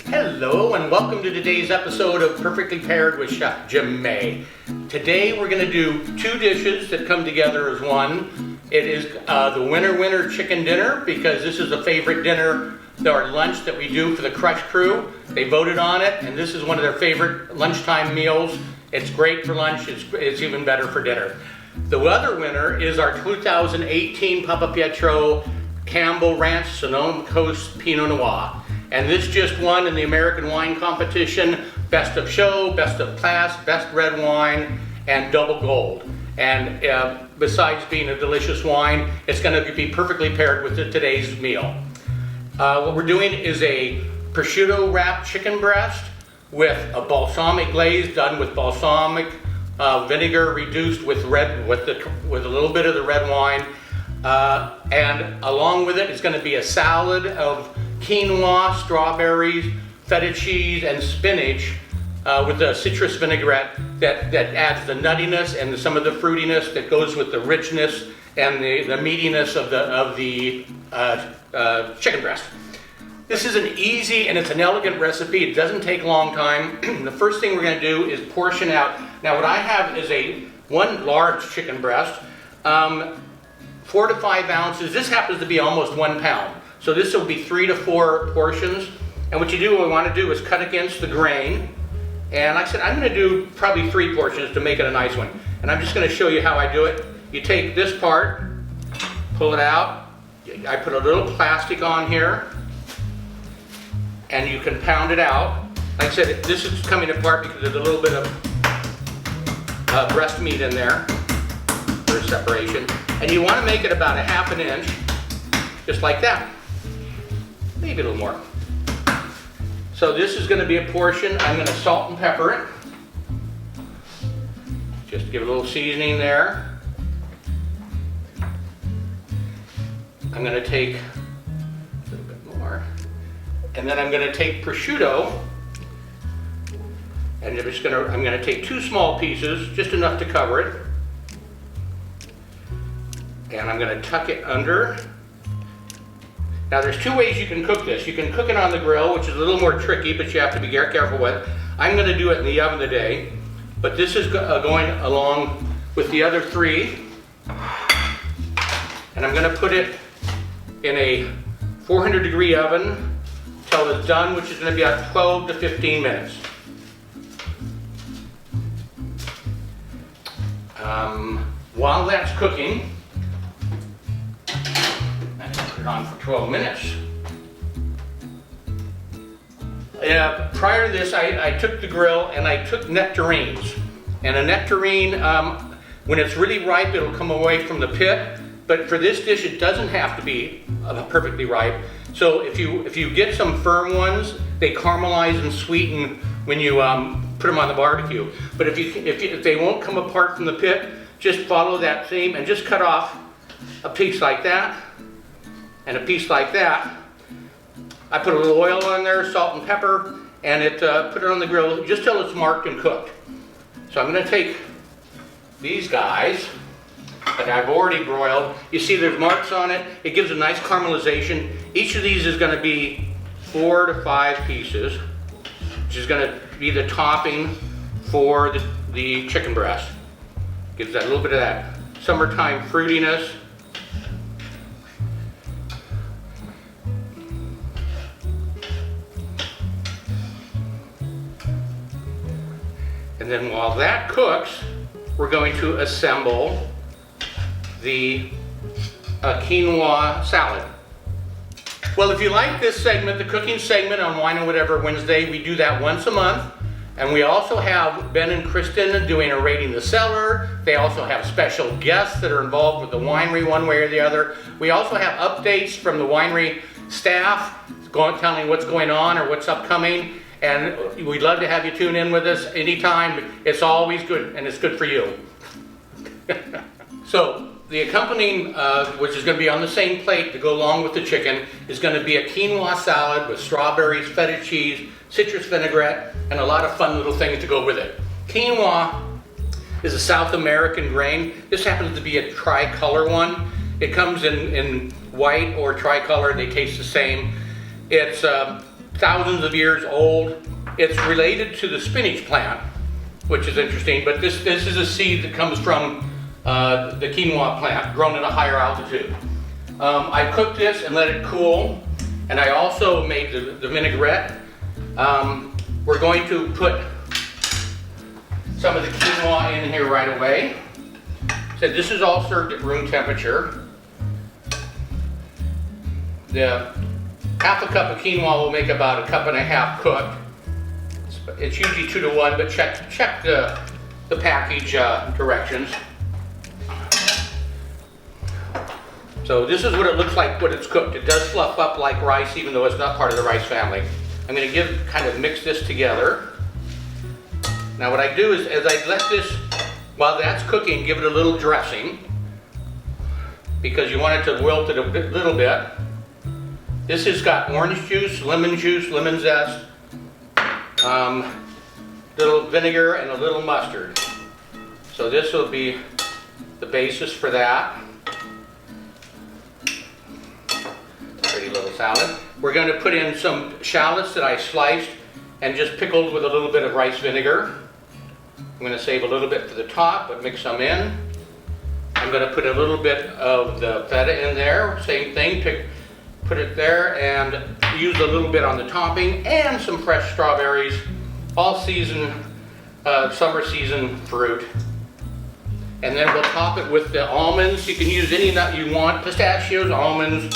Hello and welcome to today's episode of Perfectly Paired with Chef Jim May. Today we're going to do two dishes that come together as one. It is the winter chicken dinner, because this is a favorite dinner or lunch that we do for the Crush crew. They voted on it and this is one of their favorite lunchtime meals. It's great for lunch, it's even better for dinner. The other winner is our 2018 Papa Pietro Campbell Ranch Sonoma Coast Pinot Noir. And this just won in the American Wine Competition, Best of Show, Best of Class, Best Red Wine, and Double Gold. And besides being a delicious wine, it's going to be perfectly paired with today's meal. What we're doing is a prosciutto wrapped chicken breast with a balsamic glaze done with balsamic vinegar reduced with with a little bit of the red wine. And along with it is going to be a salad of quinoa, strawberries, feta cheese, and spinach with a citrus vinaigrette that adds the nuttiness and some of the fruitiness that goes with the richness and the meatiness of the chicken breast. This is an easy and it's an elegant recipe. It doesn't take a long time. The first thing we're going to do is portion out. Now what I have is one large chicken breast, 4 to 5 ounces. This happens to be almost 1 pound. So this will be 3 to 4 portions. And what you want to do is cut against the grain. And like I said, I'm going to do probably 3 portions to make it a nice one. And I'm just going to show you how I do it. You take this part, pull it out. I put a little plastic on here. And you can pound it out. Like I said, this is coming apart because there's a little bit of breast meat in there for separation. And you want to make it about a ½ inch, just like that. Maybe a little more. So this is going to be a portion. I'm going to salt and pepper it. Just give it a little seasoning there. I'm going to take a little bit more. And then I'm going to take prosciutto. And I'm going to take 2 small pieces, just enough to cover it. And I'm going to tuck it under. Now there's 2 ways you can cook this. You can cook it on the grill, which is a little more tricky, but you have to be careful with. I'm going to do it in the oven today, but this is going along with the other 3. And I'm going to put it in a 400-degree oven till it's done, which is going to be about 12 to 15 minutes. While that's cooking, it on for 12 minutes. Prior to this, I took the grill and I took nectarines. And a nectarine, when it's really ripe, it'll come away from the pit. But for this dish, it doesn't have to be perfectly ripe. So if you get some firm ones, they caramelize and sweeten when you put them on the barbecue. But if they won't come apart from the pit, just follow that theme and just cut off a piece like that. And a piece like that. I put a little oil on there, salt and pepper, and put it on the grill just till it's marked and cooked. So I'm going to take these guys that I've already broiled. You see there's marks on it. It gives a nice caramelization. Each of these is going to be 4 to 5 pieces, which is going to be the topping for the chicken breast. Gives that a little bit of that summertime fruitiness. And then while that cooks, we're going to assemble the quinoa salad. Well, if you like this segment, the cooking segment on Wine and Whatever Wednesday, we do that once a month. And we also have Ben and Kristen doing a Rating the Cellar. They also have special guests that are involved with the winery one way or the other. We also have updates from the winery staff telling what's going on or what's upcoming. And we'd love to have you tune in with us anytime. It's always good, and it's good for you. So the accompanying, which is going to be on the same plate to go along with the chicken, is going to be a quinoa salad with strawberries, feta cheese, citrus vinaigrette, and a lot of fun little things to go with it. Quinoa is a South American grain. This happens to be a tricolor one. It comes in white or tricolor. They taste the same. It's thousands of years old. It's related to the spinach plant, which is interesting, but this is a seed that comes from the quinoa plant, grown at a higher altitude. I cooked this and let it cool, and I also made the vinaigrette. We're going to put some of the quinoa in here right away. So this is all served at room temperature. The half a cup of quinoa will make about 1.5 cups cooked. It's usually 2 to 1, but check the package directions. So this is what it looks like when it's cooked. It does fluff up like rice, even though it's not part of the rice family. I'm going to kind of mix this together. Now what I do is, as I let this, while that's cooking, give it a little dressing, because you want it to wilt it a little bit. This has got orange juice, lemon zest, little vinegar, and a little mustard. So this will be the basis for that. Pretty little salad. We're going to put in some shallots that I sliced and just pickled with a little bit of rice vinegar. I'm going to save a little bit for the top, but mix some in. I'm going to put a little bit of the feta in there. Same thing, put it there and use a little bit on the topping, and some fresh strawberries, all season, summer season fruit. And then we'll top it with the almonds. You can use any nut you want, pistachios, almonds,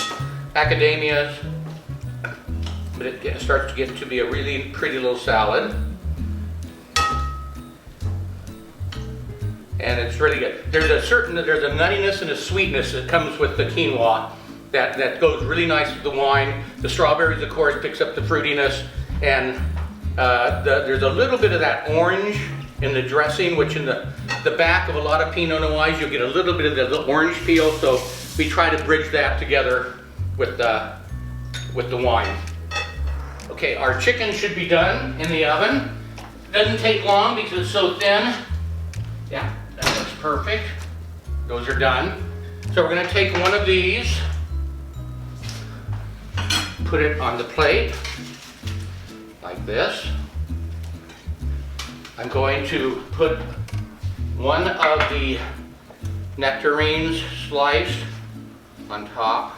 macadamias, but it starts to get to be a really pretty little salad. And it's really good. There's a nuttiness and a sweetness that comes with the quinoa that goes really nice with the wine. The strawberries, of course, picks up the fruitiness, and there's a little bit of that orange in the dressing, which in the back of a lot of Pinot Noirs, you'll get a little bit of the orange peel, so we try to bridge that together with the wine. Okay, our chicken should be done in the oven. Doesn't take long because it's so thin. Yeah, that looks perfect. Those are done. So we're going to take one of these, put it on the plate like this. I'm going to put one of the nectarines sliced on top,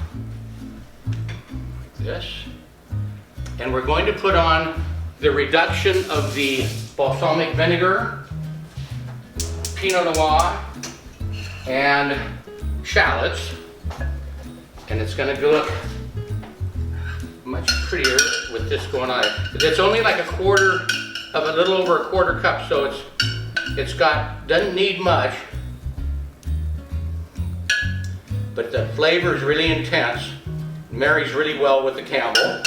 like this. And we're going to put on the reduction of the balsamic vinegar, Pinot Noir, and shallots. And it's going to look much prettier with this going on. It's only like a little over a quarter cup, so doesn't need much, but the flavor is really intense. Marries really well with the Campbell.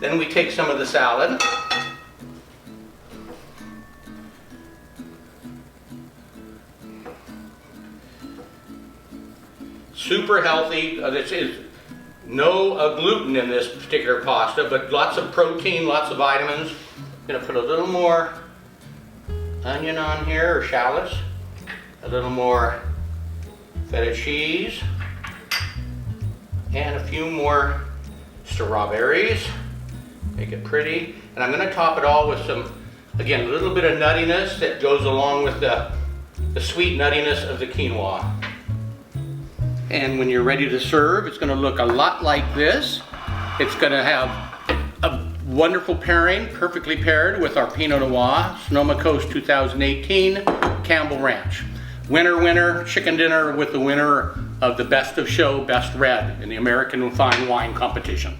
Then we take some of the salad. Super healthy. This is no gluten in this particular pasta, but lots of protein, lots of vitamins. I'm going to put a little more onion on here, or shallots, a little more feta cheese, and a few more strawberries. Make it pretty. And I'm going to top it all with some, again, a little bit of nuttiness that goes along with the sweet nuttiness of the quinoa. And when you're ready to serve, it's going to look a lot like this. It's going to have a wonderful pairing, perfectly paired with our Pinot Noir, Sonoma Coast 2018, Campbell Ranch. Winner, chicken dinner with the winner of the Best of Show, Best Red in the American Fine Wine Competition.